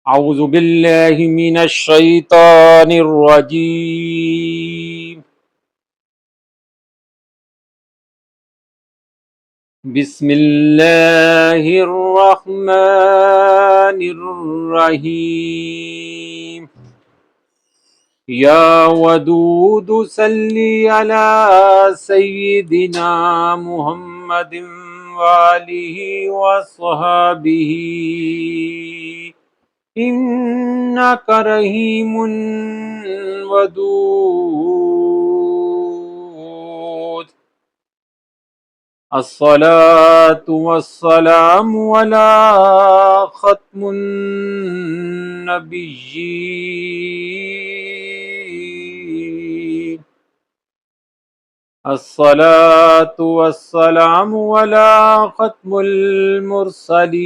اعوذ باللہ من الشیطان الرجیم بسم اللہ الرحمن الرحیم یا ودود صلی علی سیدنا محمد وآلہ وصحبہ انک رحیم ودود الصلاة والسلام علی ختم النبیین الصلاة والسلام علی ختم المرسلین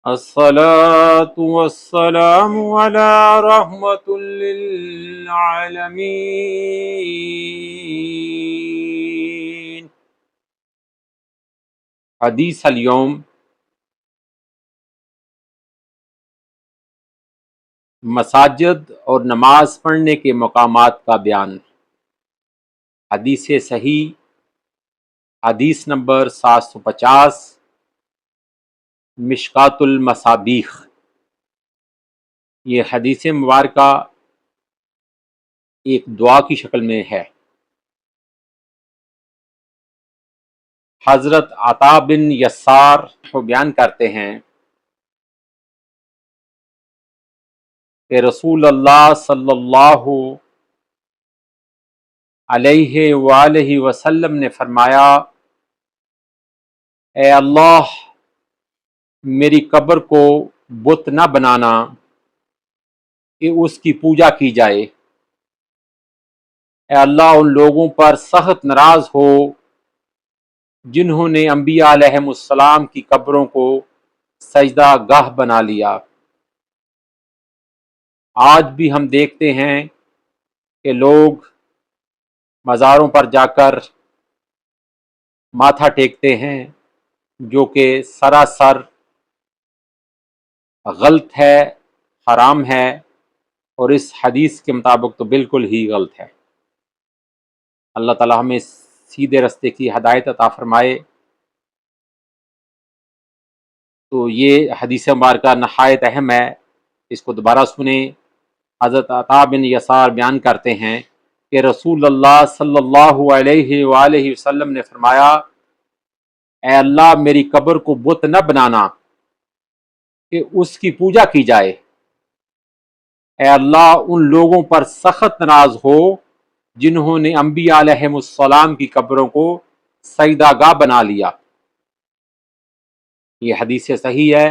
الصلاة والسلام علی رحمة للعالمین۔ حدیث اليوم مساجد اور نماز پڑھنے کے مقامات کا بیان۔ حدیث صحیح حدیث نمبر 750 مشکات المصابیح۔ یہ حدیث مبارکہ ایک دعا کی شکل میں ہے۔ حضرت عطا بن یسار کو بیان کرتے ہیں کہ رسول اللہ صلی اللہ علیہ وآلہ وسلم نے فرمایا، اے اللہ میری قبر کو بت نہ بنانا کہ اس کی پوجا کی جائے۔ اے اللہ ان لوگوں پر سخت ناراض ہو جنہوں نے انبیاء علیہم السلام کی قبروں کو سجدہ گاہ بنا لیا۔ آج بھی ہم دیکھتے ہیں کہ لوگ مزاروں پر جا کر ماتھا ٹیکتے ہیں، جو کہ سراسر غلط ہے، حرام ہے، اور اس حدیث کے مطابق تو بالکل ہی غلط ہے۔ اللہ تعالی ہمیں سیدھے راستے کی ہدایت عطا فرمائے۔ تو یہ حدیث مبارکہ نہایت اہم ہے، اس کو دوبارہ سنیں۔ حضرت عطا بن یسار بیان کرتے ہیں کہ رسول اللہ صلی اللہ علیہ وآلہ وسلم نے فرمایا، اے اللہ میری قبر کو بت نہ بنانا کہ اس کی پوجا کی جائے۔ اے اللہ ان لوگوں پر سخت ناراض ہو جنہوں نے انبیاء علیہم السلام کی قبروں کو سجدہ گاہ بنا لیا۔ یہ حدیث صحیح ہے،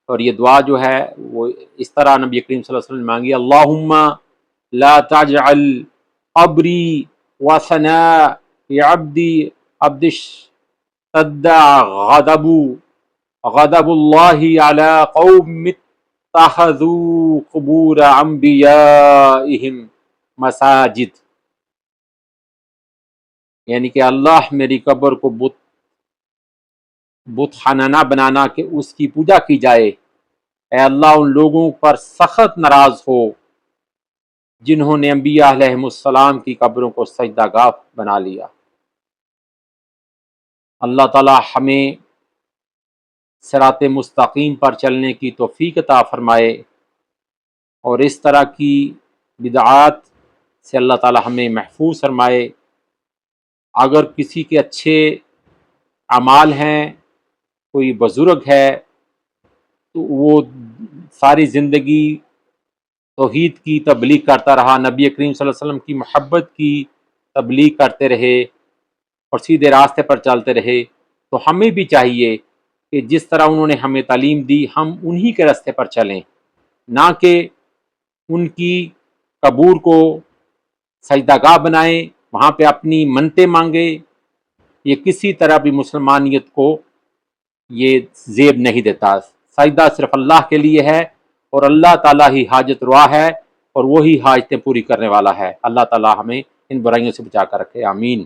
اور یہ دعا جو ہے وہ اس طرح نبی کریم صلی اللہ علیہ وسلم نے مانگی، اللہم لا تجعل قبری وثنا عبدی اشتد غضب اللہ علی قوم اتخذوا قبور انبیائہم مساجد۔ یعنی کہ اللہ میری قبر کو بت خانہ نہ بنانا کہ اس کی پوجا کی جائے۔ اے اللہ ان لوگوں پر سخت ناراض ہو جنہوں نے انبیاء علیہم السلام کی قبروں کو سجدہ گاہ بنا لیا۔ اللہ تعالی ہمیں صراط مستقیم پر چلنے کی توفیق عطا فرمائے، اور اس طرح کی بدعات سے اللہ تعالی ہمیں محفوظ فرمائے۔ اگر کسی کے اچھے اعمال ہیں، کوئی بزرگ ہے، تو وہ ساری زندگی توحید کی تبلیغ کرتا رہا، نبی کریم صلی اللہ علیہ وسلم کی محبت کی تبلیغ کرتے رہے اور سیدھے راستے پر چلتے رہے، تو ہمیں بھی چاہیے کہ جس طرح انہوں نے ہمیں تعلیم دی ہم انہی کے راستے پر چلیں، نہ کہ ان کی قبور کو سجدہ گاہ بنائیں، وہاں پہ اپنی منتیں مانگیں۔ یہ کسی طرح بھی مسلمانیت کو یہ زیب نہیں دیتا۔ سجدہ صرف اللہ کے لیے ہے، اور اللہ تعالیٰ ہی حاجت روا ہے، اور وہی حاجتیں پوری کرنے والا ہے۔ اللہ تعالیٰ ہمیں ان برائیوں سے بچا کر رکھے، آمین۔